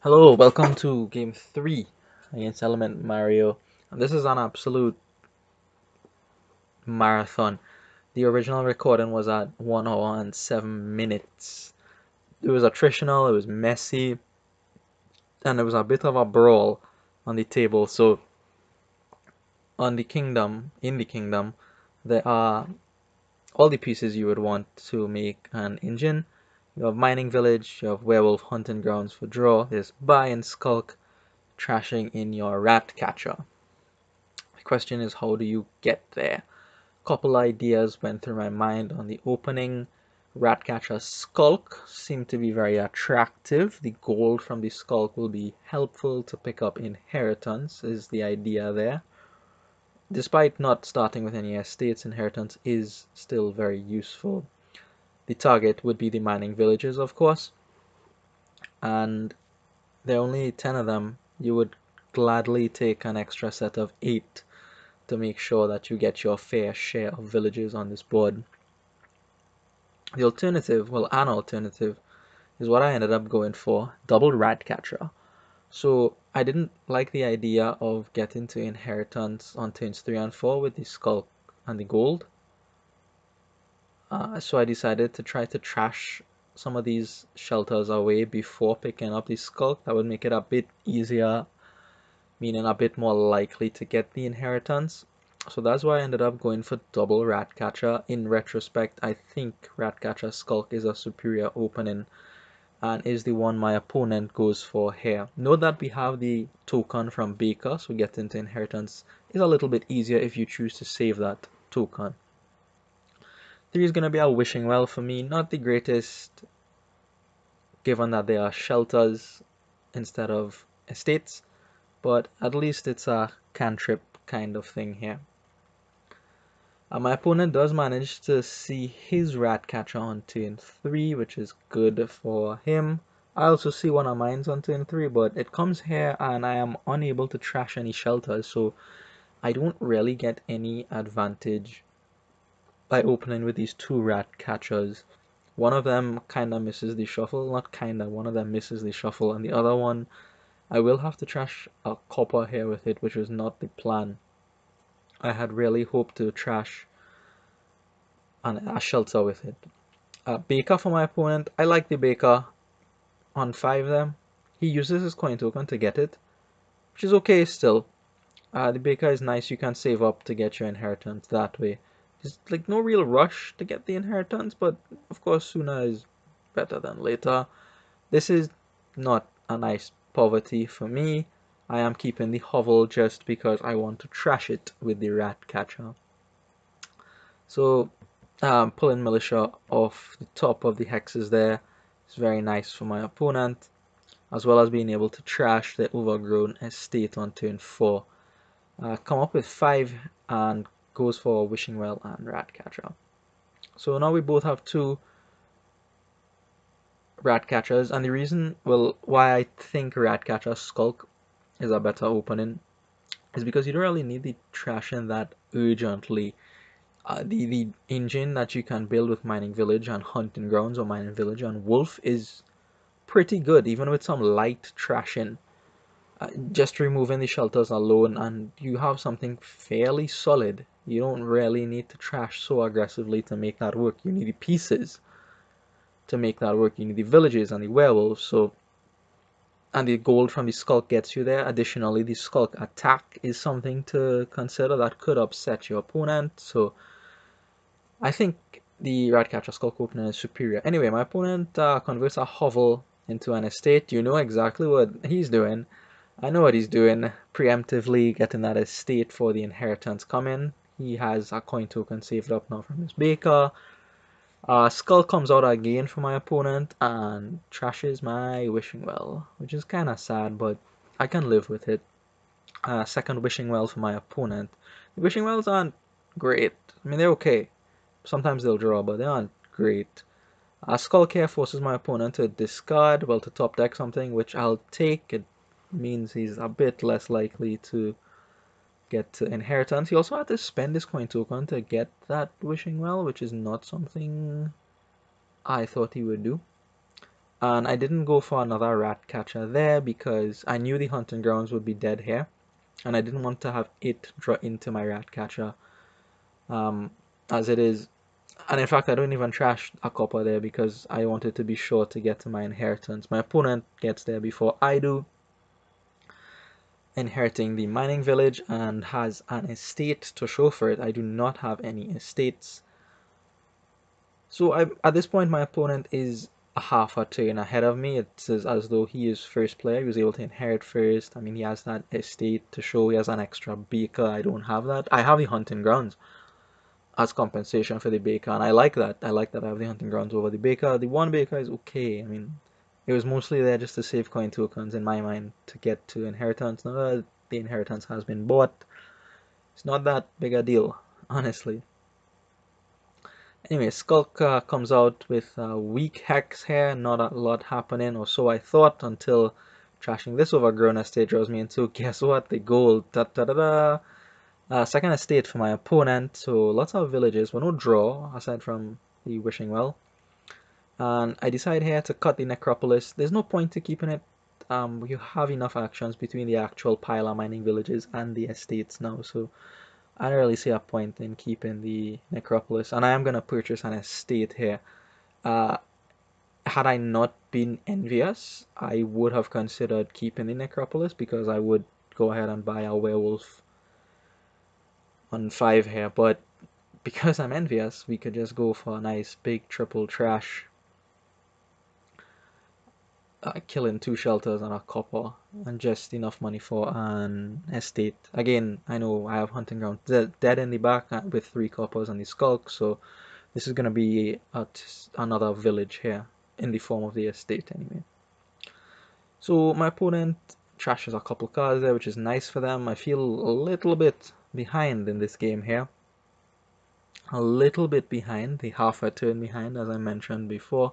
Hello, welcome to game 3 against Element Mario. And this is an absolute marathon. The original recording was at 1 hour and 7 minutes. It was attritional, it was messy, and it was a bit of a brawl on the table. So, in the kingdom, there are all the pieces you would want to make an engine. You have Mining Village, you have Werewolf Hunting Grounds for draw, there's Buy and Skulk, trashing in your Rat Catcher. The question is, how do you get there? Couple ideas went through my mind on the opening. Ratcatcher Skulk seemed to be very attractive. The gold from the Skulk will be helpful to pick up inheritance, is the idea there. Despite not starting with any estates, inheritance is still very useful. The target would be the mining villages, of course, and there are only 10 of them. You would gladly take an extra set of 8 to make sure that you get your fair share of villages on this board. The alternative, well, an alternative, is what I ended up going for, double Ratcatcher. So I didn't like the idea of getting to inheritance on turns 3 and 4 with the Skulk and the gold. So I decided to try to trash some of these shelters away before picking up the Skulk. That would make it a bit easier, meaning a bit more likely to get the inheritance. So that's why I ended up going for double Ratcatcher. In retrospect, I think Ratcatcher Skulk is a superior opening and is the one my opponent goes for here. Note that we have the token from Baker, so getting into inheritance is a little bit easier if you choose to save that token. 3 is going to be a wishing well for me, not the greatest given that they are shelters instead of estates, but at least it's a cantrip kind of thing here. My opponent does manage to see his Ratcatcher on turn 3, which is good for him. I also see one of mine on turn 3, but it comes here and I am unable to trash any shelters, so I don't really get any advantage by opening with these 2 Ratcatchers. One of them kinda misses the shuffle, not kinda, one of them misses the shuffle, and the other one, I will have to trash a copper here with it, which was not the plan. I had really hoped to trash a shelter with it. Baker for my opponent. I like the Baker on 5 them. He uses his coin token to get it, which is okay still. The Baker is nice. You can save up to get your inheritance that way. There's like no real rush to get the inheritance, but of course sooner is better than later. This is not a nice poverty for me. I am keeping the hovel just because I want to trash it with the rat catcher. So pulling militia off the top of the hexes there is very nice for my opponent, as well as being able to trash the overgrown estate on turn 4. Come up with 5 and goes for Wishing Well and Ratcatcher. So now we both have 2 Ratcatchers, and the reason, well, why I think Ratcatcher Skulk is a better opening is because you don't really need the trashing that urgently. The engine that you can build with Mining Village and Hunting Grounds or Mining Village and Wolf is pretty good, even with some light trashing. Just removing the shelters alone, and you have something fairly solid. You don't really need to trash so aggressively to make that work. You need the pieces to make that work. You need the villages and the werewolves. So, and the gold from the Skulk gets you there. Additionally, the Skulk attack is something to consider that could upset your opponent. So I think the Ratcatcher Skulk opening is superior. Anyway, my opponent converts a hovel into an estate. You know exactly what he's doing. I know what he's doing. Preemptively getting that estate for the inheritance coming. He has a coin token saved up now from his Baker. Skull comes out again for my opponent and trashes my Wishing Well, which is kind of sad, but I can live with it. Second Wishing Well for my opponent. The Wishing Wells aren't great. I mean, they're okay. Sometimes they'll draw, but they aren't great. Skull Care forces my opponent to discard, well, to top deck something, which I'll take. It means he's a bit less likely to get to inheritance. He also had to spend his coin token to get that Wishing Well, which is not something I thought he would do. And I didn't go for another rat catcher there because I knew the hunting grounds would be dead here, and I didn't want to have it draw into my rat catcher as it is. And in fact, I don't even trash a copper there because I wanted to be sure to get to my inheritance. My opponent gets there before I do, inheriting the mining village and has an estate to show for it. I do not have any estates. So at this point, my opponent is a half a turn ahead of me. It's as though he is first player. He was able to inherit first. I mean, he has that estate to show. He has an extra baker. I don't have that. I have the hunting grounds as compensation for the baker, and I like that. I like that I have the hunting grounds over the baker. The one baker is okay. I mean, it was mostly there just to save coin tokens in my mind to get to inheritance. Now that the inheritance has been bought, it's not that big a deal, honestly. Anyway, Skulk comes out with a weak hex here, not a lot happening, or so I thought, until trashing this overgrown estate draws me into, guess what, the gold, da da da da. Second estate for my opponent, so lots of villages, but no draw, aside from the wishing well. And I decide here to cut the necropolis. There's no point to keeping it. You have enough actions between the actual pile of mining villages and the estates now, so I don't really see a point in keeping the necropolis. And I am going to purchase an estate here. Uh, had I not been envious, I would have considered keeping the necropolis because I would go ahead and buy a werewolf on 5 here, but because I'm envious, we could just go for a nice big triple trash, killing 2 shelters and a copper, and just enough money for an estate. Again, I know I have hunting ground dead in the back with 3 coppers and the skulk, so this is going to be at another village here in the form of the estate anyway. So my opponent trashes a couple cards there, which is nice for them. I feel a little bit behind in this game here. A little bit behind, the half a turn behind, as I mentioned before.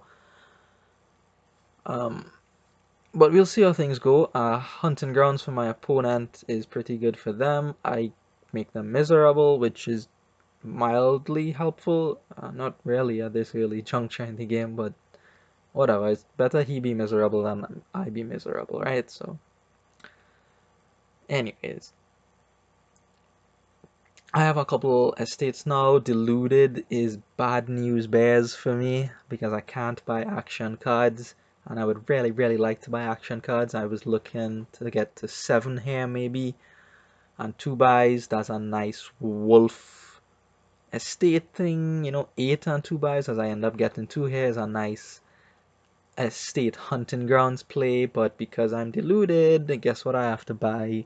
But we'll see how things go. Hunting grounds for my opponent is pretty good for them. I make them miserable, which is mildly helpful. Not really at this early juncture in the game, but whatever. It's better he be miserable than I be miserable, right? So, anyways. I have a couple estates now. Deluded is bad news bears for me because I can't buy action cards, and I would really, really like to buy action cards. I was looking to get to 7 here maybe, and 2 buys. That's a nice wolf estate thing, 8 and 2 buys as I end up getting 2 here is a nice estate hunting grounds play, but because I'm deluded, guess what I have to buy?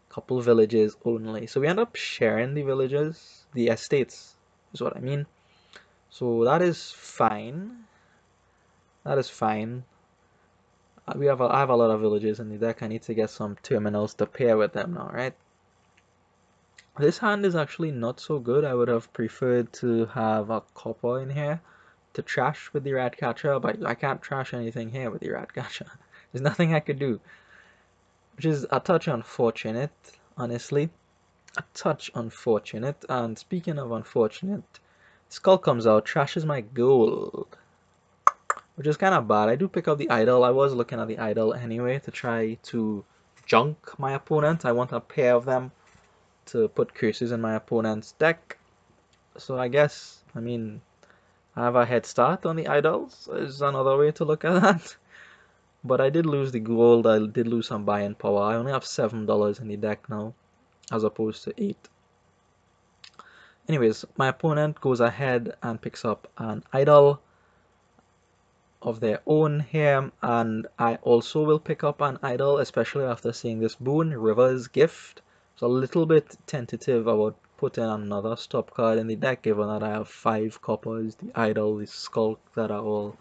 Couple villages only. So we end up sharing the villages, the estates is what I mean. So that is fine. That is fine. I have a lot of villages in the deck. I need to get some terminals to pair with them now, right? This hand is actually not so good. I would have preferred to have a copper in here to trash with the rat catcher, but I can't trash anything here with the rat catcher. There's nothing I could do, which is a touch unfortunate, honestly. A touch unfortunate. And speaking of unfortunate, Skull comes out, trashes my gold, which is kind of bad. I do pick up the idol. I was looking at the idol anyway to try to junk my opponent. I want a pair of them to put curses in my opponent's deck. So I guess, I mean, I have a head start on the idols is another way to look at that. But I did lose the gold. I did lose some buying power. I only have $7 in the deck now as opposed to 8. Anyways, my opponent goes ahead and picks up an idol of their own here, and I also will pick up an idol, especially after seeing this boon, River's Gift. So a little bit tentative about putting another stop card in the deck, given that I have 5 coppers, the idol, the skulk that are all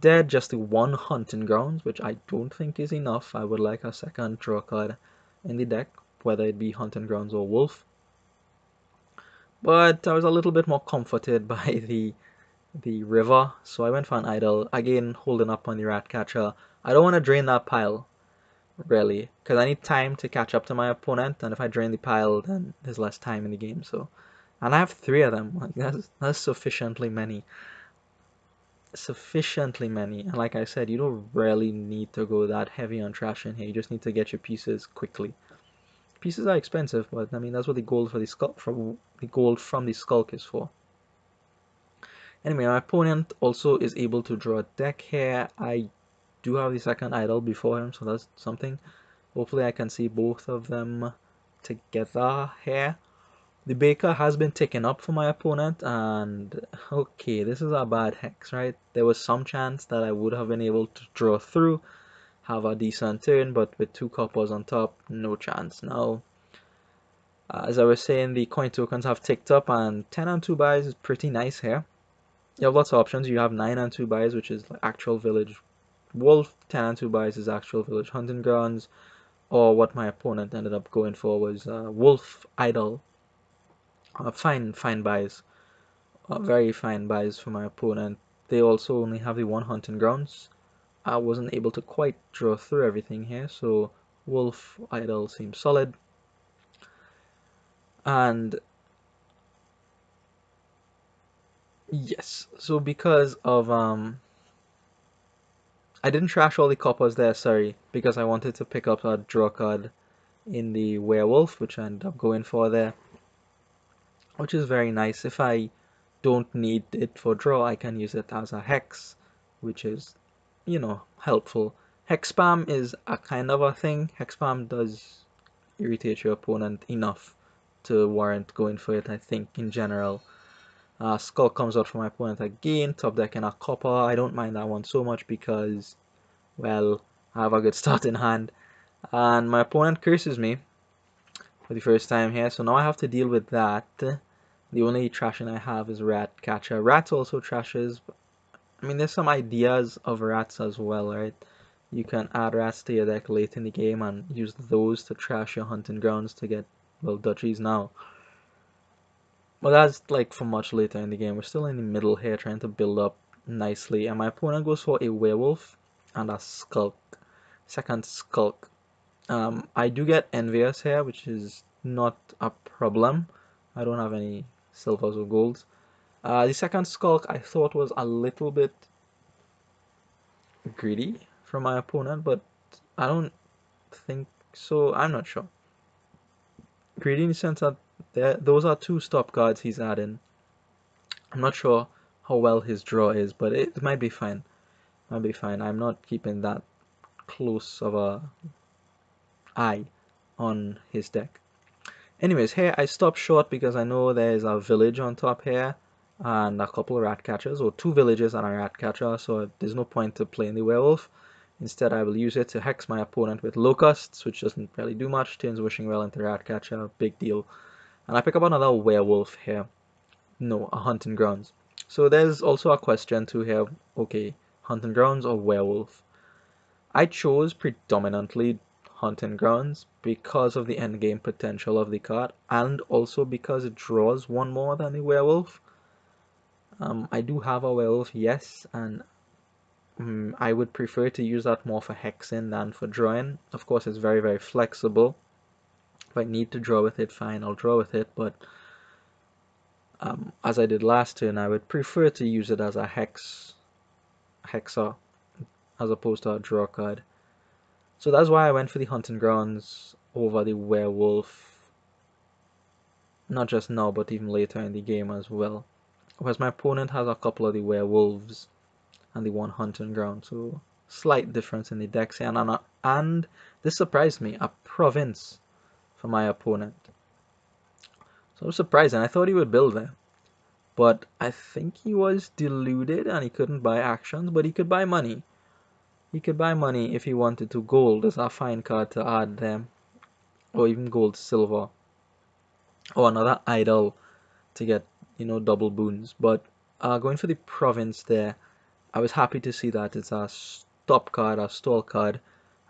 dead, just the 1 hunting grounds, which I don't think is enough. I would like a second draw card in the deck, whether it be hunting grounds or wolf. But I was a little bit more comforted by the river, so I went for an idol, again holding up on the rat catcher. I don't want to drain that pile, really, because I need time to catch up to my opponent, and if I drain the pile, then there's less time in the game, so. And I have 3 of them, like that's sufficiently many. sufficiently many. And like I said, you don't really need to go that heavy on trashing here. You just need to get your pieces quickly. Pieces are expensive, but I mean that's what the gold for the skulk from the gold from the skulk is for. Anyway, my opponent also is able to draw a deck here. I do have the second idol before him, so that's something. Hopefully I can see both of them together here. The baker has been taken up for my opponent, and okay, this is a bad hex, right? There was some chance that I would have been able to draw through, have a decent turn, but with 2 coppers on top, no chance. Now, as I was saying, the coin tokens have ticked up, and 10 and 2 buys is pretty nice here. You have lots of options. You have 9 and 2 buys, which is like actual village wolf. 10 and 2 buys is actual village hunting grounds, or what my opponent ended up going for was wolf idol. Fine buys. Very fine buys for my opponent. They also only have the 1 hunting grounds. I wasn't able to quite draw through everything here, so wolf idol seems solid. And yes, so because of I didn't trash all the coppers there, sorry, because I wanted to pick up a draw card in the werewolf, which I ended up going for there, which is very nice. If I don't need it for draw, I can use it as a hex, which is, you know, helpful. Hex spam is a kind of a thing. Hex spam does irritate your opponent enough to warrant going for it, I think, in general. Skull comes out for my opponent again, top deck and a copper. I don't mind that one so much because, well, I have a good start in hand. And my opponent curses me for the first time here, so now I have to deal with that. The only trashing I have is Rat Catcher. Rats also trashes. I mean, there's some ideas of rats as well, right? You can add rats to your deck late in the game and use those to trash your hunting grounds to get, well, duchies now. But that's like for much later in the game. We're still in the middle here trying to build up nicely. And my opponent goes for a werewolf and a skulk. Second skulk. I do get envious here, which is not a problem. I don't have any silvers or golds. The second skulk I thought was a little bit greedy from my opponent, but I don't think so. I'm not sure. Greedy in the sense that those are 2 stop cards he's adding. I'm not sure how well his draw is, but it might be fine. Might be fine. I'm not keeping that close of a eye on his deck. Anyways, here I stop short because I know there's a village on top here and a couple of rat catchers, or 2 villages and a rat catcher, so there's no point to playing the werewolf. Instead, I will use it to hex my opponent with locusts, which doesn't really do much. Turns wishing well into rat catcher, big deal. And I pick up another werewolf here. No, a hunting grounds. So there's also a question too here. Okay, hunting grounds or werewolf? I chose predominantly hunting grounds because of the endgame potential of the card, and also because it draws 1 more than the werewolf. I do have a werewolf, yes, and I would prefer to use that more for hexing than for drawing. Of course, it's very, very flexible. If I need to draw with it, fine, I'll draw with it, but as I did last turn, I would prefer to use it as a hexer as opposed to a draw card. So that's why I went for the hunting grounds over the werewolf, not just now, but even later in the game as well. Whereas my opponent has a couple of the werewolves and the 1 hunting ground, so slight difference in the decks here. And this surprised me, a province for my opponent. So I was surprised, and I thought he would build there. But I think he was deluded and he couldn't buy actions, but he could buy money. He could buy money if he wanted to. Gold is a fine card to add them, or even gold, silver, or another idol to get, you know, double boons. But going for the province there, I was happy to see that it's a stop card, a stall card.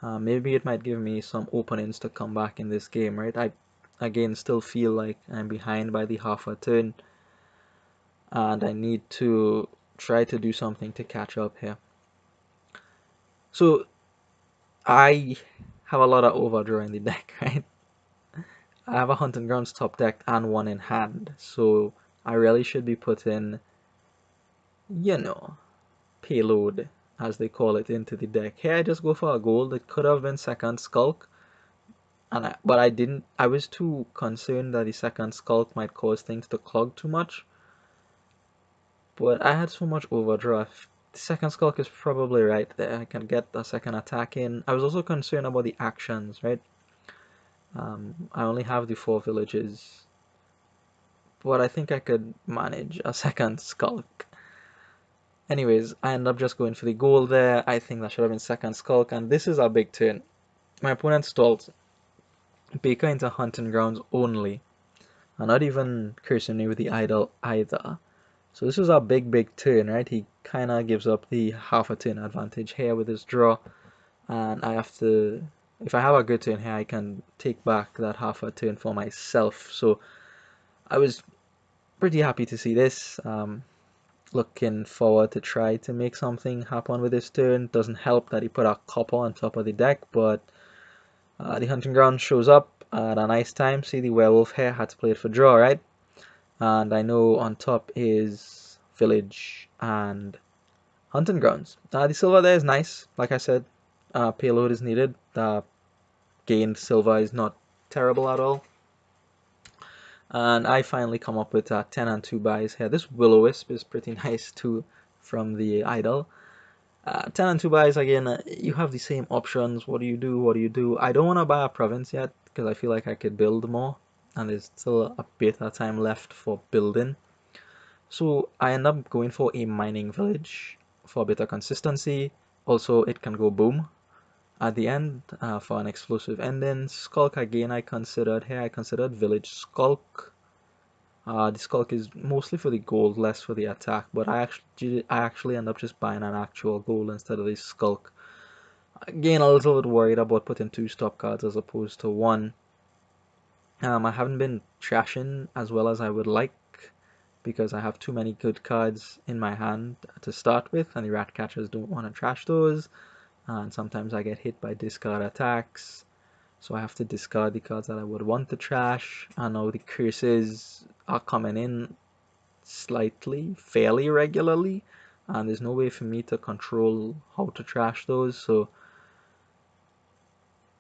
Maybe it might give me some openings to come back in this game, right? I, again, still feel like I'm behind by the half a turn, and I need to try to do something to catch up here. So I have a lot of overdraw in the deck, right? I have a hunting grounds top deck and 1 in hand, so I really should be putting, you know, payload, as they call it, into the deck. Here I just go for a gold. It could have been second skulk, but I didn't. I was too concerned that the second skulk might cause things to clog too much. But I had so much overdraft. The second skulk is probably right there. I can get a second attack in. I was also concerned about the actions, right? I only have the 4 villages, but I think I could manage a second skulk. Anyways, I end up just going for the goal there. I think that should have been second skulk, and this is a big turn. My opponent stalls Baker into hunting grounds only, and not even cursing me with the idol either. So this is a big turn, right? He kind of gives up the half a turn advantage here with his draw, and I have to, if I have a good turn here, I can take back that half a turn for myself. So I was pretty happy to see this. Looking forward to try to make something happen with this turn. Doesn't help that he put a copper on top of the deck, but the hunting ground shows up at a nice time. See, the werewolf here had to play it for draw, right? And I know on top is village and hunting grounds. The silver there is nice. Like I said, payload is needed. Gained silver is not terrible at all. And I finally come up with 10 and 2 buys here. This Will-O-Wisp is pretty nice too from the idol. 10 and 2 buys again, you have the same options. What do you do? What do you do? I don't want to buy a province yet because I feel like I could build more, and there's still a bit of time left for building. So I end up going for a mining village for a bit of consistency. Also, it can go boom at the end for an explosive ending. Skulk again I considered here. I considered village skulk. The skulk is mostly for the gold, less for the attack, but I actually end up just buying an actual gold instead of the skulk. Again, a little bit worried about putting 2 stop cards as opposed to 1. I haven't been trashing as well as I would like because I have too many good cards in my hand to start with, and the rat catchers don't want to trash those, and sometimes I get hit by discard attacks. So I have to discard the cards that I would want to trash. I know the curses are coming in fairly regularly, and there's no way for me to control how to trash those. So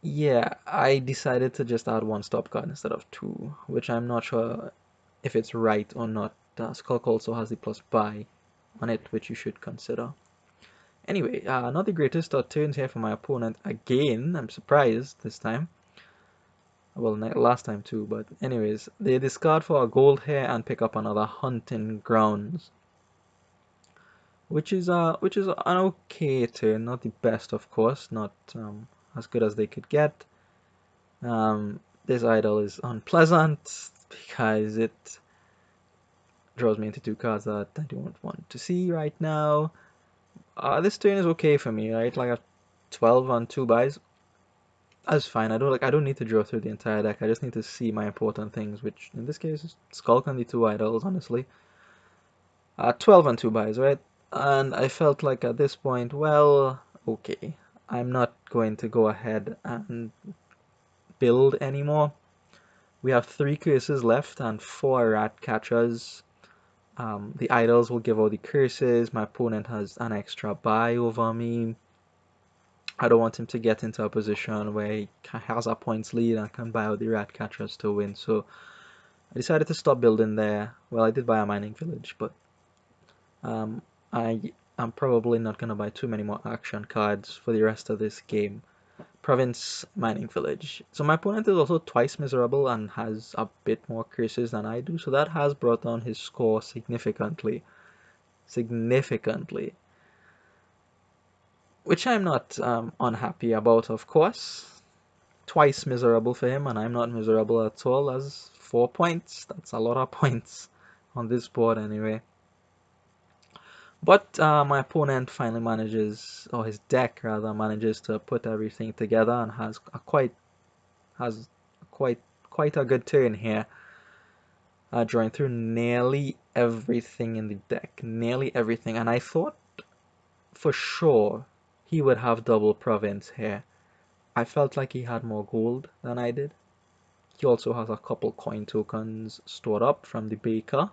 yeah, I decided to just add 1 stop card instead of 2, which I'm not sure if it's right or not. Skulk also has the plus buy on it, which you should consider. Anyway, not the greatest turns here for my opponent. Again, I'm surprised this time. Well, last time too, but anyways, they discard for a gold here and pick up another hunting grounds, which is an okay turn, not the best of course, not as good as they could get. This idol is unpleasant because it draws me into 2 cards that I don't want to see right now. This turn is okay for me, right? Like a 12 on 2 buys. That's fine. I don't need to draw through the entire deck. I just need to see my important things, which in this case is Skulk and the 2 idols, honestly. 12 on 2 buys, right? And I felt like at this point, well, okay, I'm not going to go ahead and build anymore. We have 3 curses left and 4 rat catchers. The idols will give all the curses. My opponent has an extra buy over me. I don't want him to get into a position where he has a points lead and can buy out the rat catchers to win. So I decided to stop building there. Well, I did buy a mining village, but I'm probably not going to buy too many more action cards for the rest of this game. Province, mining village. So my opponent is also twice miserable and has a bit more curses than I do, so that has brought down his score significantly. Significantly. Which I'm not unhappy about, of course. Twice miserable for him, and I'm not miserable at all. As 4 points, that's a lot of points on this board anyway. But my opponent finally manages, or his deck rather, manages to put everything together and has quite a good turn here. Drawing through nearly everything in the deck, nearly everything, and I thought for sure he would have double province here. I felt like he had more gold than I did. He also has a couple coin tokens stored up from the baker.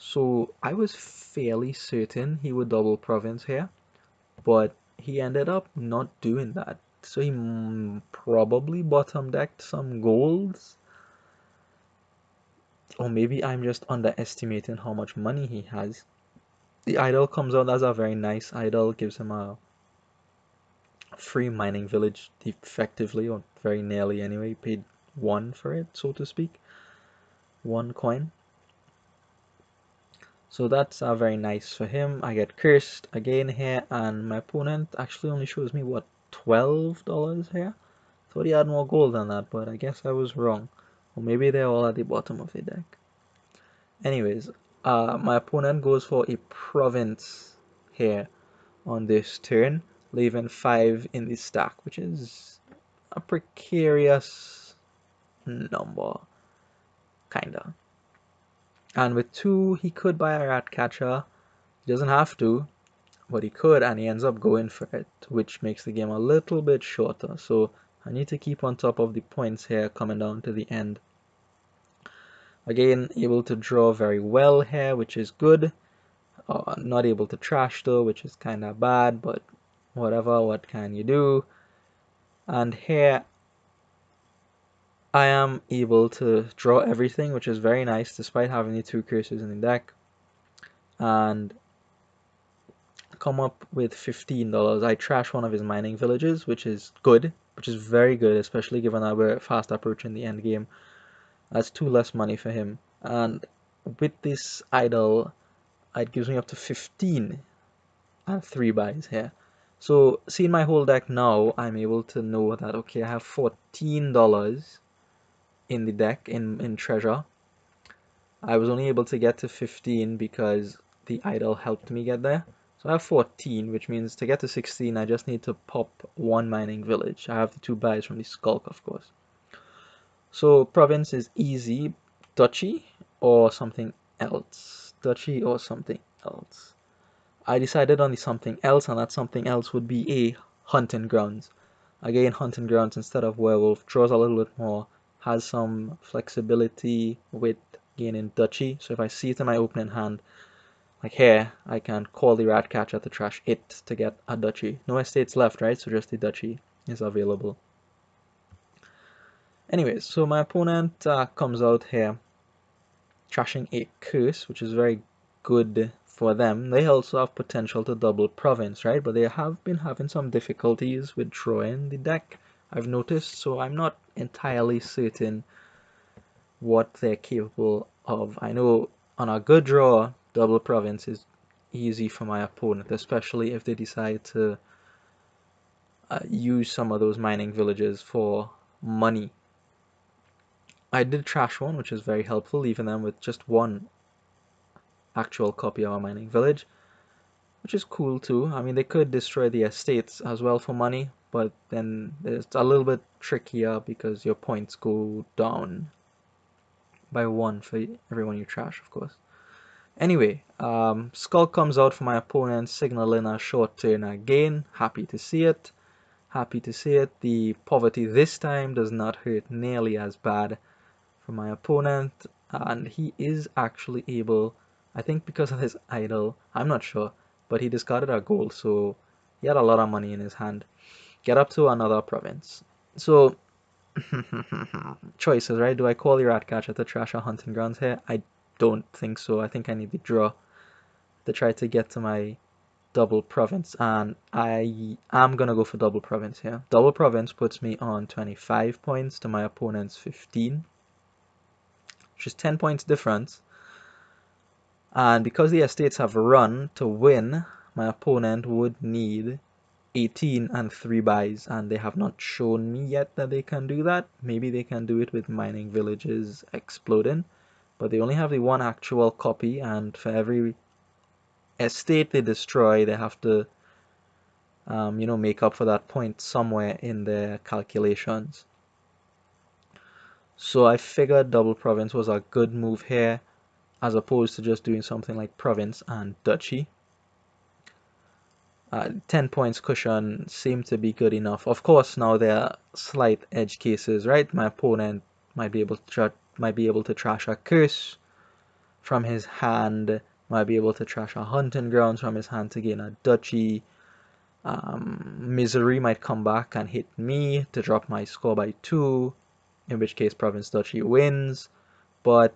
So I was fairly certain he would double province here, but he ended up not doing that. So he probably bottom decked some golds, or maybe I'm just underestimating how much money he has. The idol comes out as a very nice idol, gives him a free mining village effectively, or very nearly anyway. Paid one for it, so to speak, 1 coin. So that's very nice for him. I get cursed again here, and my opponent actually only shows me what, $12 here. Thought he had more gold than that, but I guess I was wrong. Or maybe they're all at the bottom of the deck. Anyways, my opponent goes for a province here on this turn, leaving 5 in the stack, which is a precarious number, kinda. And with 2, he could buy a rat catcher. He doesn't have to, but he could, and he ends up going for it, which makes the game a little bit shorter. So I need to keep on top of the points here coming down to the end. Again, able to draw very well here, which is good. Not able to trash though, which is kind of bad, but whatever, what can you do? And here I am able to draw everything, which is very nice despite having the 2 curses in the deck, and come up with $15. I trash one of his mining villages, which is good, which is very good, especially given that we're fast approaching the end game. That's 2 less money for him, and with this idol it gives me up to 15 and 3 buys here. So seeing my whole deck now, I'm able to know that okay, I have $14 in the deck in treasure. I was only able to get to 15 because the idol helped me get there. So I have 14, which means to get to 16 I just need to pop 1 mining village. I have the 2 buys from the Skulk, of course. So province is easy. Duchy or something else. Duchy or something else. I decided on the something else, and that something else would be a hunting grounds. Again, hunting grounds instead of werewolf draws a little bit more, has some flexibility with gaining duchy. So if I see it in my opening hand, like here, I can call the rat catcher to trash it to get a duchy. No estates left, right? So just the duchy is available. Anyways, so my opponent comes out here trashing a curse, which is very good for them. They also have potential to double province, right? But they have been having some difficulties with drawing the deck, I've noticed, so I'm not entirely certain what they're capable of. I know on a good draw, double province is easy for my opponent, especially if they decide to use some of those mining villages for money. I did trash one, which is very helpful, leaving them with just 1 actual copy of a mining village, which is cool too. I mean, they could destroy the estates as well for money, but then it's a little bit trickier because your points go down by 1 for everyone you trash, of course. Anyway, Skull comes out for my opponent, signaling a short turn again. Happy to see it. Happy to see it. The poverty this time does not hurt nearly as bad for my opponent, and he is actually able, I think because of his idol, I'm not sure, but he discarded a gold, so he had a lot of money in his hand. Get up to another province. So choices, right? Do I call the rat catcher to trash a hunting grounds here? I don't think so. I think I need the draw to try to get to my double province, and I am gonna go for double province here. Double province puts me on 25 points to my opponent's 15, which is 10 points difference. And because the estates have run to win, my opponent would need 18 and 3 buys, and they have not shown me yet that they can do that. Maybe they can do it with mining villages exploding, but they only have the 1 actual copy, and for every estate they destroy, they have to make up for that point somewhere in their calculations. So I figured double province was a good move here, as opposed to just doing something like province and duchy. 10 points cushion seemed to be good enough. Of course, now there are slight edge cases, right? My opponent might be able to trash a curse, From his hand, might be able to trash a hunting grounds from his hand to gain a duchy. Misery might come back and hit me to drop my score by 2, in which case Province Duchy wins. But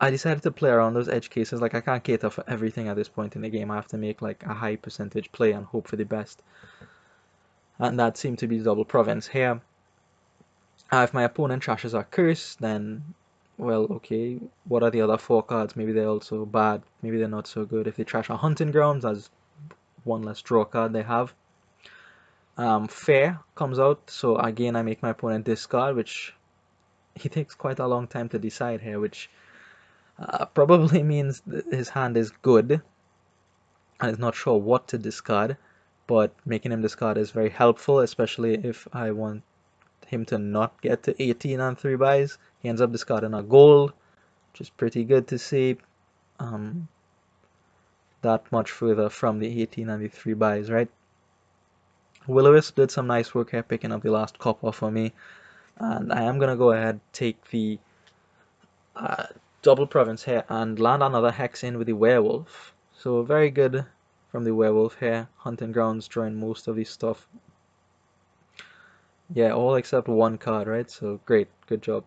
I decided to play around those edge cases. Like, I can't cater for everything at this point in the game. I have to make like a high percentage play and hope for the best. And that seemed to be double province here. If my opponent trashes a curse, then, well, okay, what are the other 4 cards? Maybe they're also bad. Maybe they're not so good. If they trash a hunting grounds, as one less draw card they have. Fair comes out, so again I make my opponent discard, which he takes quite a long time to decide here, which probably means his hand is good and is not sure what to discard, but making him discard is very helpful, especially if I want him to not get to 18 on 3 buys. He ends up discarding a gold, which is pretty good to see. That much further from the 18 and the 3 buys, right? Will-O-Wisp did some nice work here picking up the last copper for me, and I am going to go ahead take the double province here and land another hex in with the werewolf. So very good from the werewolf here. Hunting grounds drawing most of this stuff. Yeah, all except 1 card, right? So great, good job.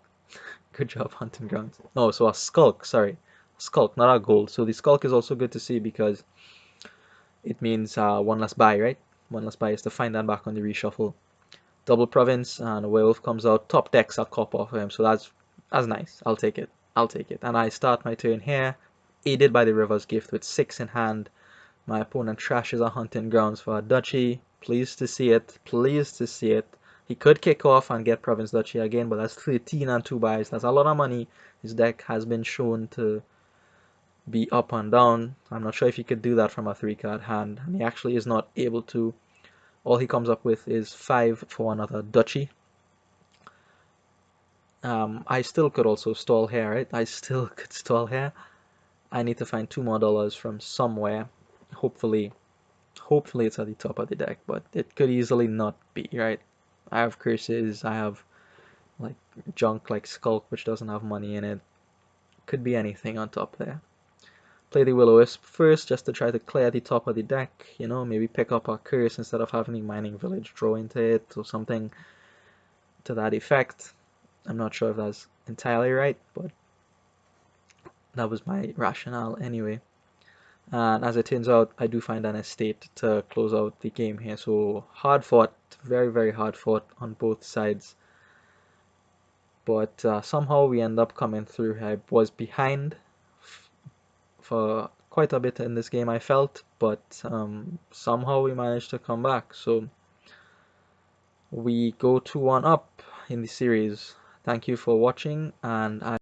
Good job, hunting grounds. No, so a skulk, sorry. Skulk, not a gold. So the skulk is also good to see because it means 1 less buy, right? 1 less buy is to find that back on the reshuffle. Double province and a werewolf comes out. Top decks a copper for him, so that's nice. I'll take it. I'll take it. And I start my turn here, aided by the River's Gift with 6 in hand. My opponent trashes a hunting grounds for a duchy. Pleased to see it. Pleased to see it. He could kick off and get Province Duchy again, but that's 13 and 2 buys. That's a lot of money. His deck has been shown to be up and down. I'm not sure if he could do that from a 3-card hand, and he actually is not able to. All he comes up with is 5 for another duchy. I still could also stall here, right? I still could stall here. I need to find $2 more from somewhere. Hopefully it's at the top of the deck, but it could easily not be, right? I have curses, I have like junk like Skulk, which doesn't have money in it. Could be anything on top there. Play the Will-O-Wisp first, just to try to clear the top of the deck, you know, maybe pick up a curse instead of having the Mining Village draw into it, or something to that effect. I'm not sure if that's entirely right, but that was my rationale anyway. And as it turns out, I do find an estate to close out the game here. So hard fought, very, very hard fought on both sides. But somehow we end up coming through. I was behind for quite a bit in this game, I felt, but somehow we managed to come back. So we go 2-1 up in the series. Thank you for watching, and I